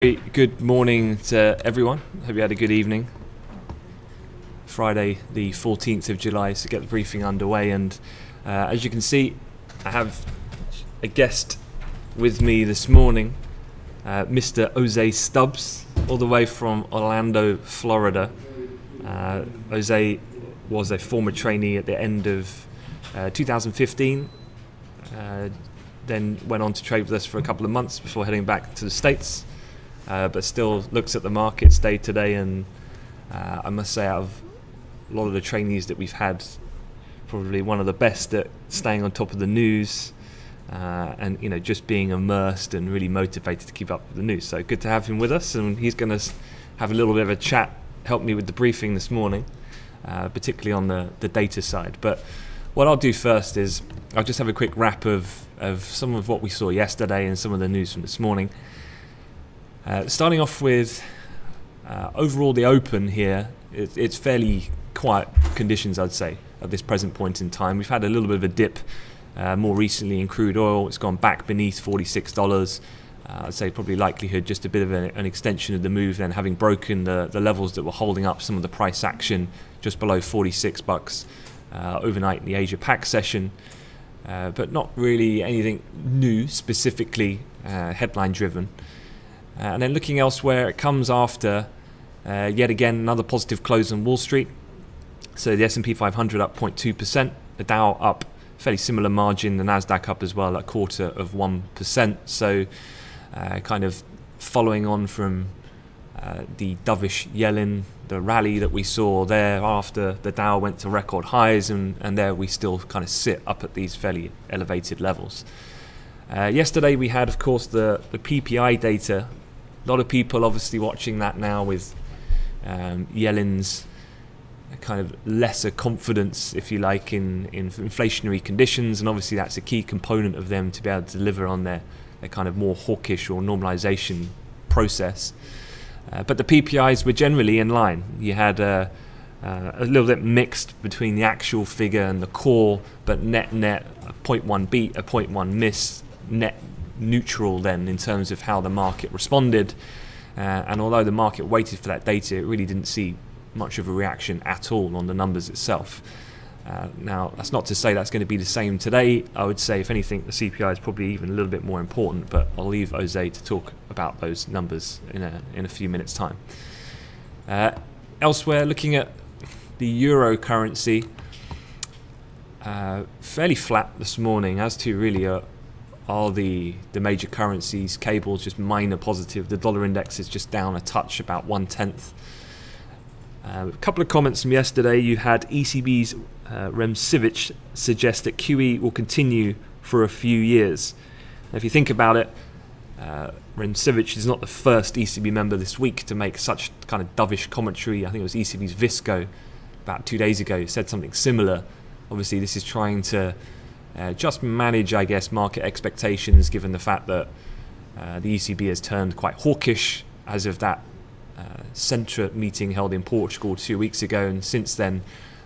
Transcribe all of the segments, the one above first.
Good morning to everyone. Hope you had a good evening. Friday the 14th of July, so get the briefing underway, and as you can see, I have a guest with me this morning, Mr. Jose Stubbs, all the way from Orlando, Florida. Jose was a former trainee at the end of 2015, then went on to trade with us for a couple of months before heading back to the States. But still looks at the markets day to day, and I must say, out of a lot of the trainees that we've had, probably one of the best at staying on top of the news, and just being immersed and really motivated to keep up with the news. So good to have him with us, and he's going to have a little bit of a chat, help me with the briefing this morning, particularly on the data side. But what I'll do first is I'll just have a quick wrap of some of what we saw yesterday and some of the news from this morning. Starting off with overall the open here, it's fairly quiet conditions, I'd say, at this present point in time. We've had a little bit of a dip more recently in crude oil. It's gone back beneath $46. I'd say probably likelihood just a bit of an extension of the move, then having broken the levels that were holding up some of the price action just below $46 overnight in the Asia Pac session. But not really anything new, specifically headline driven. And then looking elsewhere, it comes after yet again another positive close on Wall Street. So the S&P 500 up 0.2%, the Dow up fairly similar margin, the Nasdaq up as well, a 0.25%. So kind of following on from the dovish Yellen, the rally that we saw there after the Dow went to record highs, and there we still kind of sit up at these fairly elevated levels. Yesterday we had, of course, the PPI data. A lot of people obviously watching that now with Yellen's kind of lesser confidence, if you like, in inflationary conditions, and obviously that's a key component of them to be able to deliver on their kind of more hawkish or normalization process. But the PPIs were generally in line. You had a little bit mixed between the actual figure and the core, but net a 0.1 beat, a 0.1 miss, net neutral then in terms of how the market responded, and although the market waited for that data, it really didn't see much of a reaction at all on the numbers itself. Now that's not to say that's going to be the same today. I would say if anything the CPI is probably even a little bit more important, but I'll leave Jose to talk about those numbers in a few minutes time. Elsewhere, looking at the euro currency, fairly flat this morning, as to really all the major currencies. Cables just minor positive. The dollar index is just down a touch, about 1/10. A couple of comments from yesterday. You had ECB's Remsivich suggest that QE will continue for a few years. Now, if you think about it, Remsivich is not the first ECB member this week to make such kind of dovish commentary. I think it was ECB's Visco about 2 days ago said something similar. Obviously this is trying to just manage, I guess, market expectations, given the fact that the ECB has turned quite hawkish as of that Centre meeting held in Portugal 2 weeks ago, and since then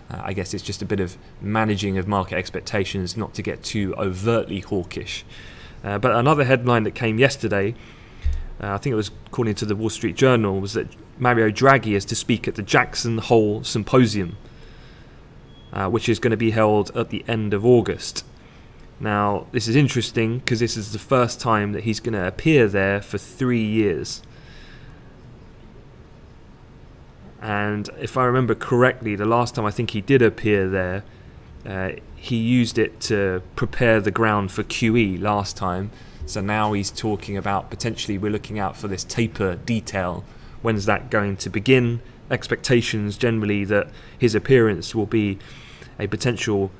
I guess it's just a bit of managing of market expectations, not to get too overtly hawkish. But another headline that came yesterday, I think it was according to the Wall Street Journal, was that Mario Draghi is to speak at the Jackson Hole Symposium, which is going to be held at the end of August. Now, this is interesting because this is the first time that he's going to appear there for 3 years. And if I remember correctly, the last time I think he did appear there, he used it to prepare the ground for QE last time. So now he's talking about potentially we're looking out for this taper detail. When's that going to begin? Expectations generally that his appearance will be a potential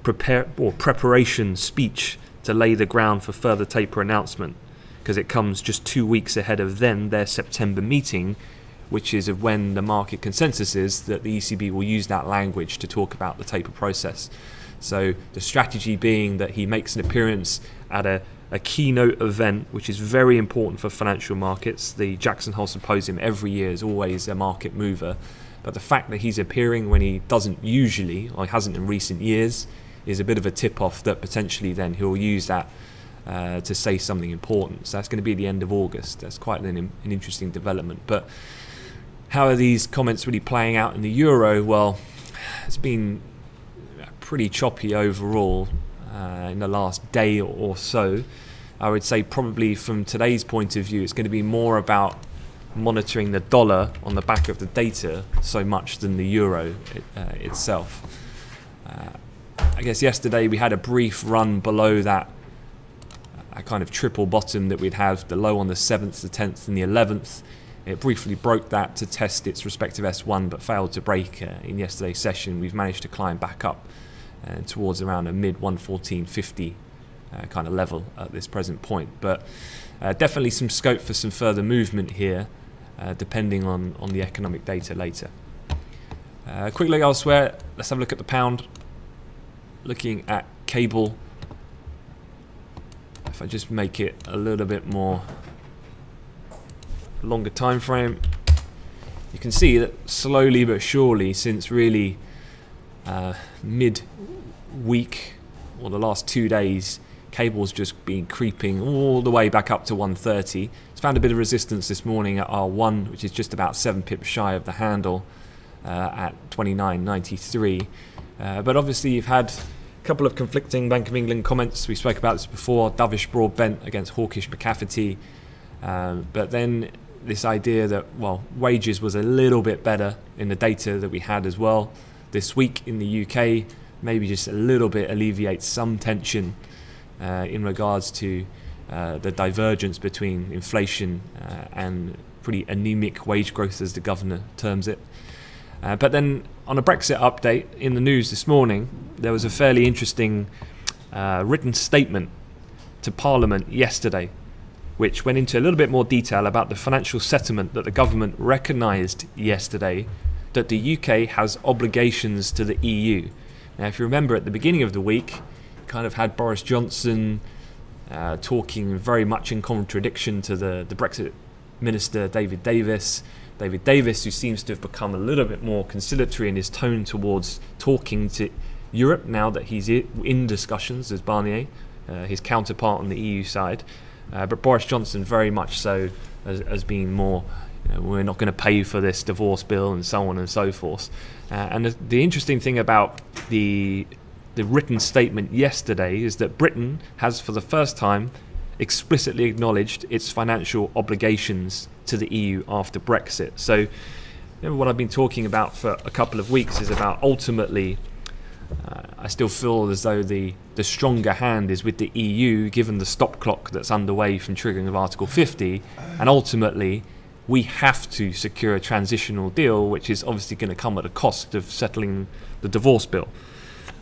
preparation speech to lay the ground for further taper announcement, because it comes just 2 weeks ahead of their September meeting, which is of when the market consensus is that the ECB will use that language to talk about the taper process. So the strategy being that he makes an appearance at a keynote event, which is very important for financial markets. The Jackson Hole Symposium every year is always a market mover, but the fact that he's appearing when he doesn't usually, or hasn't in recent years, is a bit of a tip-off that potentially then he'll use that to say something important. So that's going to be the end of August. That's quite an interesting development. But how are these comments really playing out in the euro? Well, it's been pretty choppy overall in the last day or so. I would say probably from today's point of view, it's going to be more about monitoring the dollar on the back of the data so much than the euro itself. I guess yesterday we had a brief run below that kind of triple bottom that we'd have, the low on the 7th, the 10th and the 11th. It briefly broke that to test its respective S1 but failed to break in yesterday's session. We've managed to climb back up towards around a mid 114.50 kind of level at this present point. But definitely some scope for some further movement here depending on the economic data later. Quick look elsewhere. Let's have a look at the pound. Looking at cable. If I just make it a little bit more longer time frame, you can see that slowly but surely since really mid-week or the last 2 days, cable's just been creeping all the way back up to 130. It's found a bit of resistance this morning at R1, which is just about 7 pips shy of the handle at 29.93. But obviously you've had a couple of conflicting Bank of England comments. We spoke about this before, dovish broad-bent against hawkish McCafferty. But then this idea that, well, wages was a little bit better in the data that we had as well this week in the UK, maybe just a little bit alleviates some tension in regards to the divergence between inflation and pretty anemic wage growth, as the governor terms it. But then on a Brexit update in the news this morning, there was a fairly interesting written statement to Parliament yesterday, which went into a little bit more detail about the financial settlement that the government recognised yesterday, that the UK has obligations to the EU. Now, if you remember at the beginning of the week, kind of had Boris Johnson talking very much in contradiction to the Brexit minister, David Davis. David Davis, who seems to have become a little bit more conciliatory in his tone towards talking to Europe now that he's in discussions as Barnier, his counterpart on the EU side. But Boris Johnson very much so as being more, we're not going to pay for this divorce bill and so on and so forth. And the interesting thing about the written statement yesterday is that Britain has for the first time explicitly acknowledged its financial obligations to the EU after Brexit. So what I've been talking about for a couple of weeks is about ultimately I still feel as though the stronger hand is with the EU, given the stop clock that's underway from triggering of Article 50, and ultimately we have to secure a transitional deal, which is obviously going to come at a cost of settling the divorce bill.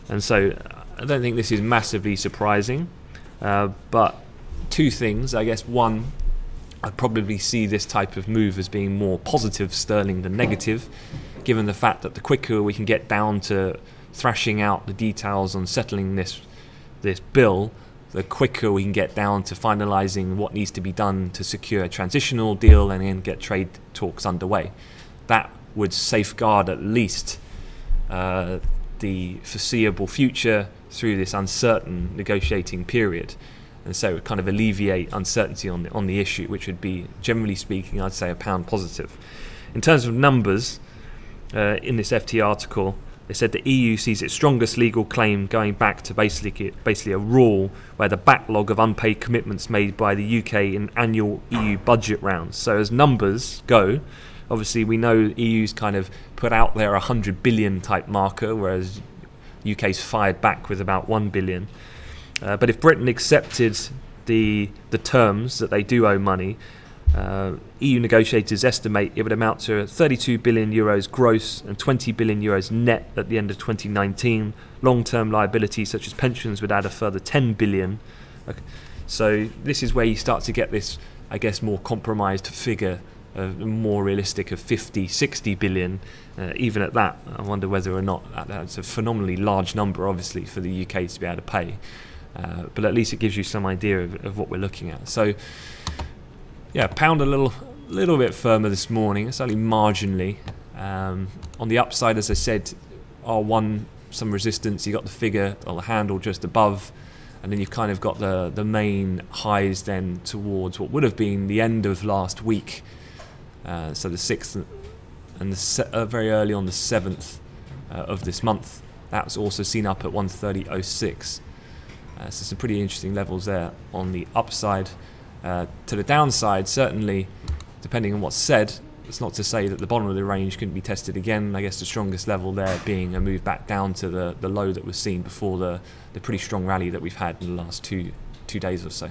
And so I don't think this is massively surprising, but two things. I guess one, I probably see this type of move as being more positive sterling than negative, given the fact that the quicker we can get down to thrashing out the details on settling this bill, the quicker we can get down to finalising what needs to be done to secure a transitional deal and then get trade talks underway. That would safeguard at least the foreseeable future through this uncertain negotiating period, and so it would kind of alleviate uncertainty on the issue, which would be, generally speaking, I'd say a pound positive. In terms of numbers, in this FT article, they said the EU sees its strongest legal claim going back to basically a rule where the backlog of unpaid commitments made by the UK in annual EU budget rounds. So as numbers go, obviously we know EU's kind of put out there a 100 billion type marker, whereas UK's fired back with about 1 billion. But if Britain accepted the terms that they do owe money, EU negotiators estimate it would amount to 32 billion euros gross and 20 billion euros net at the end of 2019. Long-term liabilities such as pensions would add a further 10 billion. So this is where you start to get this, I guess, more compromised figure, more realistic of 50, 60 billion. Even at that, I wonder whether or not that's a phenomenally large number, obviously, for the UK to be able to pay. But at least it gives you some idea of what we're looking at. So yeah, pound a little bit firmer this morning. It's only marginally. On the upside, as I said, R1 some resistance. You got the figure or the handle just above and then you've kind of got the main highs then towards what would have been the end of last week, so the 6th and very early on the 7th of this month. That's also seen up at 130.06. So some pretty interesting levels there on the upside. To the downside, certainly, depending on what's said, it's not to say that the bottom of the range couldn't be tested again. I guess the strongest level there being a move back down to the low that was seen before the pretty strong rally that we've had in the last two days or so.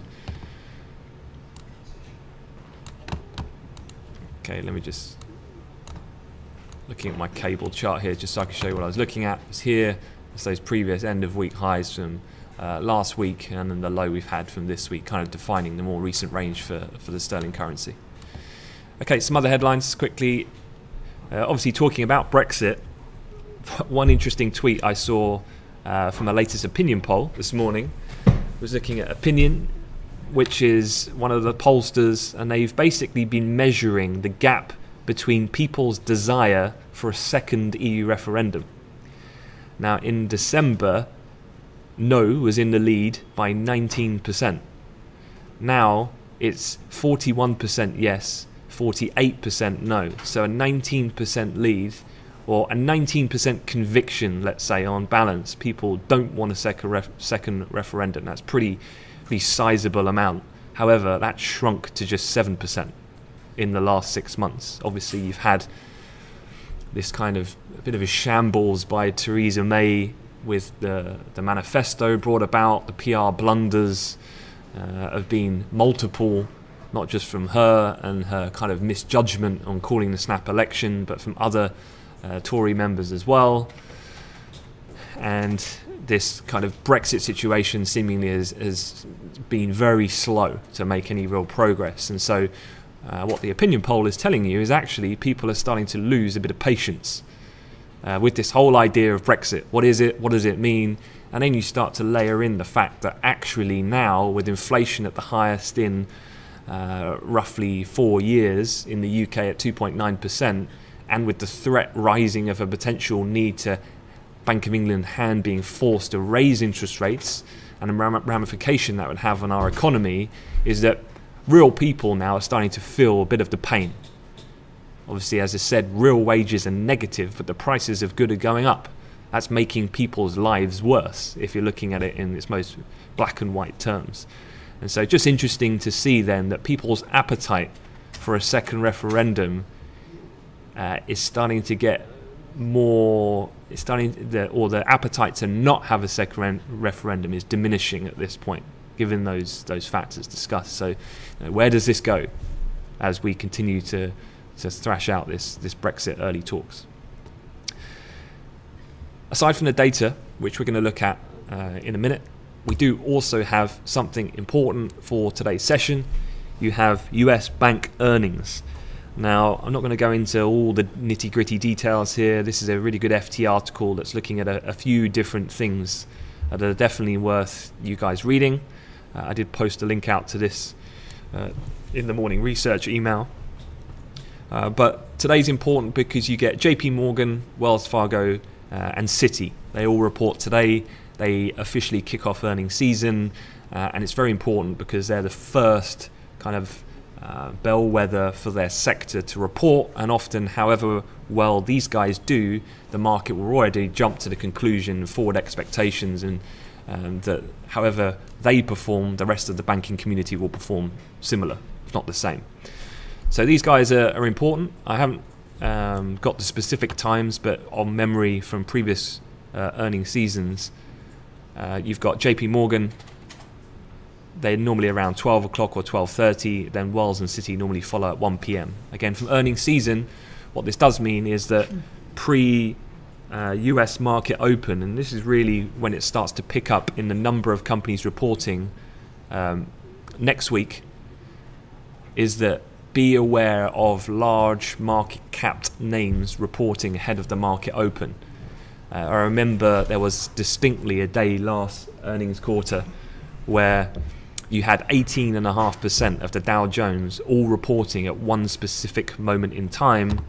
Okay, let me just looking at my cable chart here just so I can show you what I was looking at. It's here, it's those previous end of week highs from last week, and then the low we've had from this week, kind of defining the more recent range for the sterling currency. Okay, some other headlines quickly. Obviously talking about Brexit, one interesting tweet I saw from a latest opinion poll this morning was looking at Opinion, which is one of the pollsters, and they've basically been measuring the gap between people's desire for a second EU referendum. Now in December, no was in the lead by 19%. Now it's 41% yes, 48% no. So a 19% lead, or a 19% conviction, let's say, on balance. People don't want a second referendum. That's pretty sizable amount. However, that shrunk to just 7% in the last 6 months. Obviously, you've had this kind of a bit of a shambles by Theresa May with the manifesto brought about. The PR blunders have been multiple, not just from her and her kind of misjudgment on calling the snap election, but from other Tory members as well. And this kind of Brexit situation seemingly has been very slow to make any real progress. And so what the opinion poll is telling you is actually people are starting to lose a bit of patience with this whole idea of Brexit. What is it? What does it mean? And then you start to layer in the fact that actually now, with inflation at the highest in roughly 4 years in the UK at 2.9%, and with the threat rising of a potential need to Bank of England hand being forced to raise interest rates, and a ramification that would have on our economy, is that real people now are starting to feel a bit of the pain. Obviously, as I said, real wages are negative, but the prices of goods are going up. That's making people's lives worse if you're looking at it in its most black and white terms. And so just interesting to see then that people's appetite for a second referendum is starting to get more, or the appetite to not have a second referendum is diminishing at this point, given those factors discussed. So where does this go as we continue to thrash out this Brexit early talks? Aside from the data, which we're going to look at in a minute, we do also have something important for today's session. You have US bank earnings. Now, I'm not going to go into all the nitty-gritty details here. This is a really good FT article that's looking at a few different things that are definitely worth you guys reading. I did post a link out to this in the morning research email. But today's important because you get JP Morgan, Wells Fargo, and Citi. They all report today. They officially kick off earnings season, and it's very important because they're the first kind of bellwether for their sector to report, and often, however well these guys do, the market will already jump to the conclusion, forward expectations, and that however they perform, the rest of the banking community will perform similar, if not the same. So these guys are important. I haven't got the specific times, but on memory from previous earnings seasons, you've got JP Morgan. They're normally around 12 o'clock or 12:30. Then Wells and Citi normally follow at 1 p.m. Again, from earnings season, what this does mean is that pre-US market open, and this is really when it starts to pick up in the number of companies reporting next week, is that be aware of large market capped names reporting ahead of the market open. I remember there was distinctly a day last earnings quarter where you had 18.5% of the Dow Jones all reporting at one specific moment in time,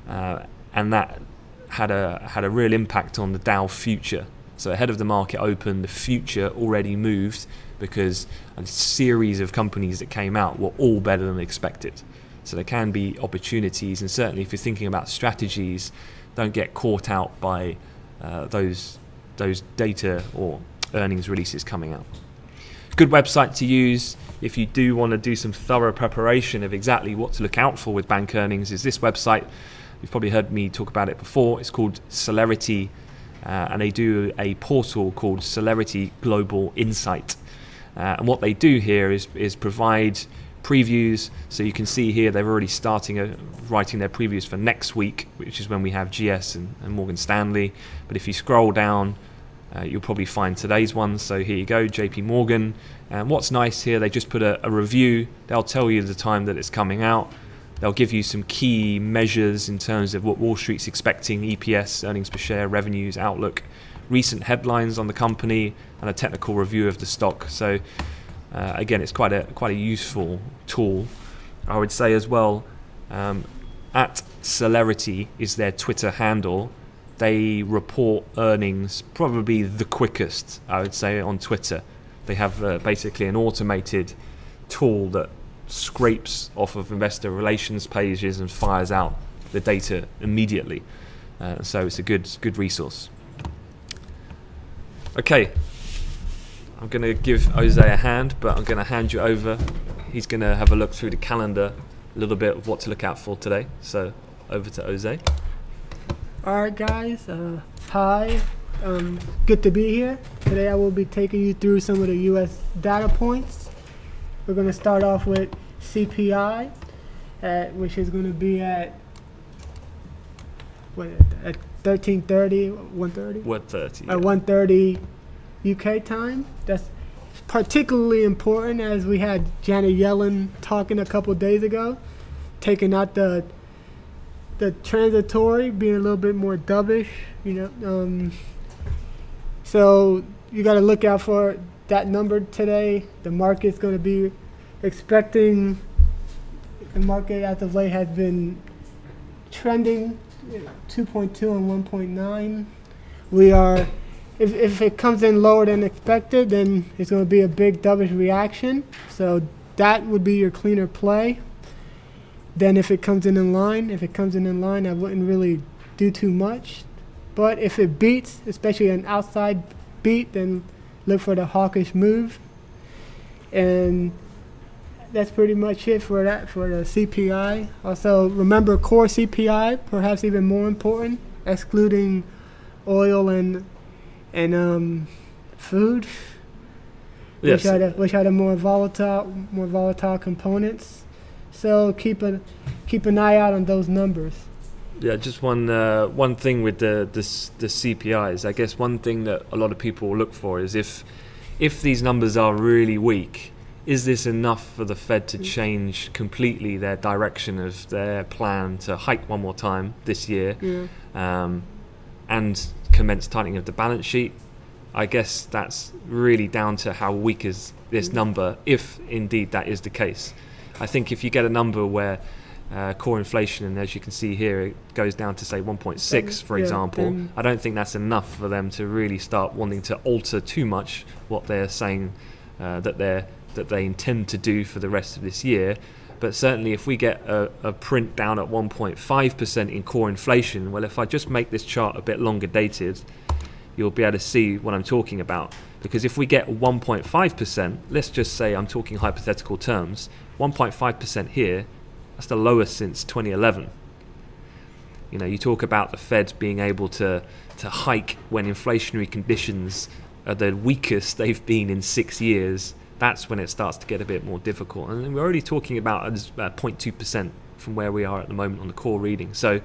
and that had a real impact on the Dow future. So ahead of the market open, the future already moved because a series of companies that came out were all better than expected. So there can be opportunities, and certainly if you're thinking about strategies, don't get caught out by those data or earnings releases coming out. Good website to use if you do want to do some thorough preparation of exactly what to look out for with bank earnings is this website. You've probably heard me talk about it before. It's called Celerity, and they do a portal called Celerity Global Insight. And what they do here is provide previews. So you can see here they're already starting writing their previews for next week, which is when we have GS and Morgan Stanley. But if you scroll down, you'll probably find today's one. So here you go, JP Morgan. And what's nice here, they just put a review. They'll tell you the time that it's coming out. They'll give you some key measures in terms of what Wall Street's expecting: EPS, earnings per share, revenues, outlook, recent headlines on the company, and a technical review of the stock. So again, it's quite a useful tool. I would say as well, at Celerity is their Twitter handle. They report earnings probably the quickest, I would say, on Twitter. They have basically an automated tool that scrapes off of investor relations pages and fires out the data immediately. So it's a good resource. Okay, I'm going to give Jose a hand, but I'm going to hand you over. He's going to have a look through the calendar, a little bit of what to look out for today. So over to Jose. All right, guys. Hi. Good to be here. Today I will be taking you through some of the U.S. data points. We're going to start off with CPI, which is going to be at 13:30, 1:30? 1:30. At 1:30 UK time. That's particularly important as we had Janet Yellen talking a couple days ago, taking out the transitory, being a little bit more dovish, so you got to look out for that number today. The market's going to be expecting, the market as of late has been trending 2.2 and 1.9. We are, if it comes in lower than expected, then it's going to be a big dovish reaction. So that would be your cleaner play. Then if it comes in line, I wouldn't really do too much. But if it beats, especially an outside beat, then look for the hawkish move. And that's pretty much it for that, for the CPI. Also, remember core CPI, perhaps even more important, excluding oil and food, Yes. which are the more volatile components. So keep an eye out on those numbers. Yeah, just one thing with the CPIs. I guess one thing that a lot of people will look for is if these numbers are really weak, is this enough for the Fed to change completely their direction of their plan to hike one more time this year, and commence tightening of the balance sheet? I guess that's really down to how weak is this number, if indeed that is the case. I think if you get a number where core inflation, and as you can see here, it goes down to say 1.6, for example, I don't think that's enough for them to really start wanting to alter too much what they're saying that they intend to do for the rest of this year. But certainly if we get a print down at 1.5% in core inflation, well, if I just make this chart a bit longer dated, you'll be able to see what I'm talking about. Because if we get 1.5%, let's just say, I'm talking hypothetical terms, 1.5% here, that's the lowest since 2011. You talk about the Fed being able to hike when inflationary conditions are the weakest they've been in 6 years. That's when it starts to get a bit more difficult. And we're already talking about 0.2% from where we are at the moment on the core reading. So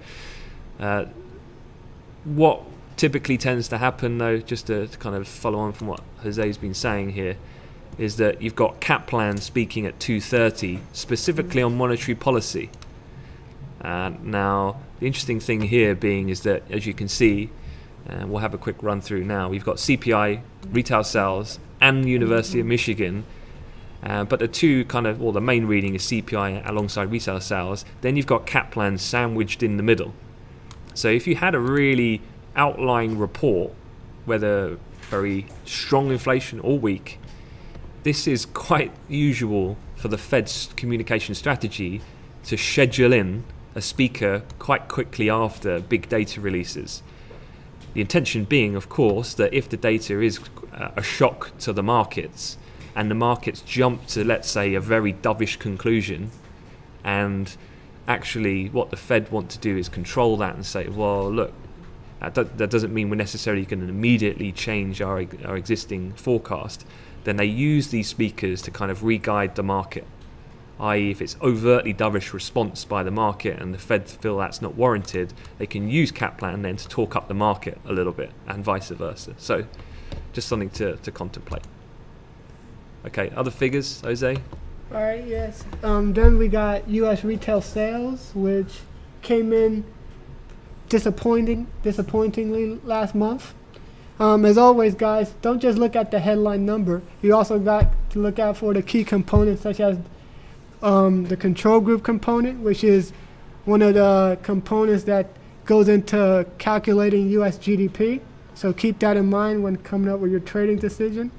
what typically tends to happen, though, just to kind of follow on from what Jose's been saying here, is that you've got Kaplan speaking at 2:30 specifically on monetary policy. Now, the interesting thing here being is that, as you can see, we'll have a quick run through now, we've got CPI, retail sales, and University of Michigan. But the two kind of, well, the main reading is CPI alongside retail sales. Then you've got Kaplan sandwiched in the middle. So if you had a really outlying report, whether very strong inflation all week. This is quite usual for the Fed's communication strategy to schedule in a speaker quite quickly after big data releases. The intention being, of course, that if the data is a shock to the markets and the markets jump to, let's say, a very dovish conclusion, and actually what the Fed want to do is control that and say, well, look, that doesn't mean we're necessarily going to immediately change our existing forecast. Then they use these speakers to kind of re-guide the market, i.e. if it's overtly dovish response by the market and the Fed feel that's not warranted, they can use Kaplan then to talk up the market a little bit, and vice versa. So just something to contemplate. Okay, other figures, Jose? All right, yes. Then we got U.S. retail sales, which came in disappointingly last month. As always, guys, don't just look at the headline number. You also got to look out for the key components, such as the control group component, which is one of the components that goes into calculating U.S. GDP. So keep that in mind when coming up with your trading decision.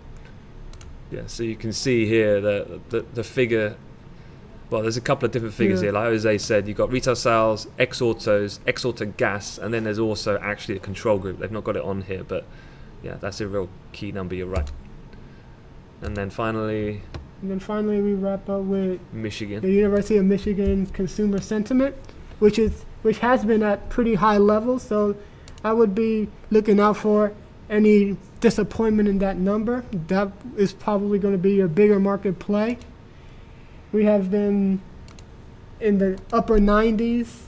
Yeah, so you can see here the figure. Well, there's a couple of different figures here. Like Jose said, you've got retail sales, ex-autos, ex-auto gas, and then there's also actually a control group. They've not got it on here, but yeah, that's a real key number, you're right. And then finally we wrap up with Michigan. The University of Michigan consumer sentiment, which has been at pretty high levels, so I would be looking out for any disappointment in that number. That is probably going to be your bigger market play. We have been in the upper 90s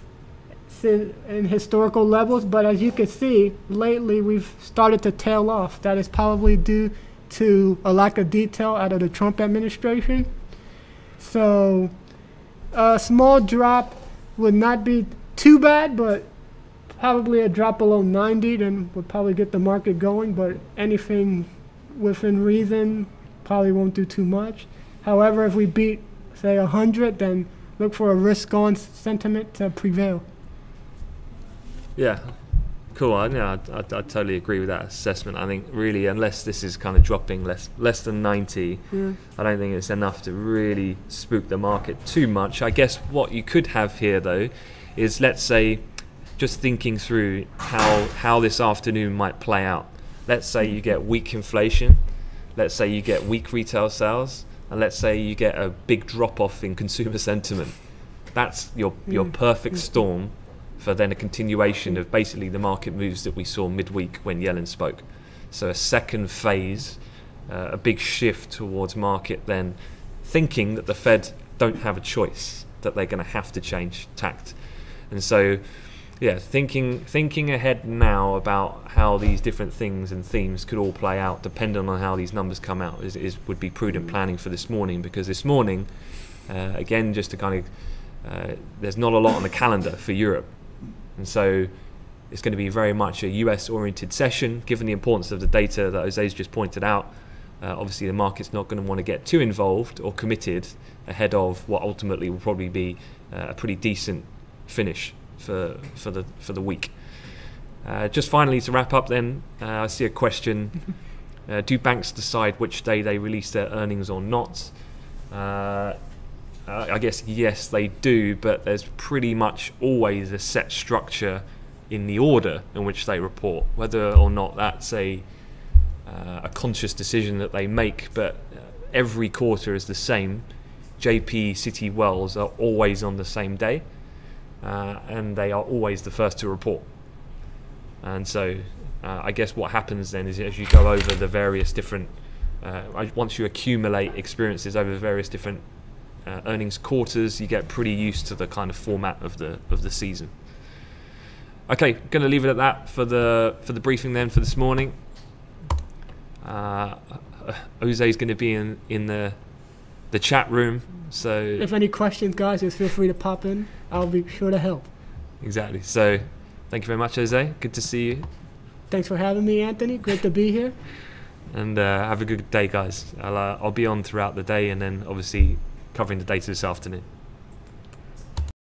in historical levels, but as you can see, lately we've started to tail off. That is probably due to a lack of detail out of the Trump administration. So a small drop would not be too bad, but probably a drop below 90 then would probably get the market going, but anything within reason probably won't do too much. However, if we beat, say, 100, then look for a risk-on sentiment to prevail. Yeah, cool. I totally agree with that assessment. I think really, unless this is kind of dropping less than 90, I don't think it's enough to really spook the market too much. I guess what you could have here, though, is, let's say, just thinking through how this afternoon might play out. Let's say you get weak inflation, let's say you get weak retail sales, and let's say you get a big drop-off in consumer sentiment. That's your perfect storm for then a continuation of basically the market moves that we saw midweek when Yellen spoke. So a second phase, a big shift towards market then thinking that the Fed don't have a choice, that they're going to have to change tact. And so, yeah, thinking ahead now about how these different things and themes could all play out, depending on how these numbers come out, would be prudent planning for this morning. Because this morning, again, just to kind of, there's not a lot on the calendar for Europe, and so it's going to be very much a US-oriented session. Given the importance of the data that Jose's just pointed out, obviously the market's not going to want to get too involved or committed ahead of what ultimately will probably be a pretty decent finish for the week. Just finally to wrap up then, I see a question, do banks decide which day they release their earnings or not? I guess yes they do, but there's pretty much always a set structure in the order in which they report, whether or not that's a conscious decision that they make, but every quarter is the same. JP, Citi, Wells are always on the same day. And they are always the first to report. And so I guess what happens then is as you go over the various different, once you accumulate experiences over various different earnings quarters, you get pretty used to the kind of format of the season. Okay, going to leave it at that for the briefing then for this morning. Jose is going to be in the chat room, so if any questions, guys, just feel free to pop in. I'll be sure to help. Exactly. So thank you very much, Jose. Good to see you. Thanks for having me, Anthony. Great to be here. And have a good day, guys. I'll be on throughout the day, and then obviously covering the data this afternoon.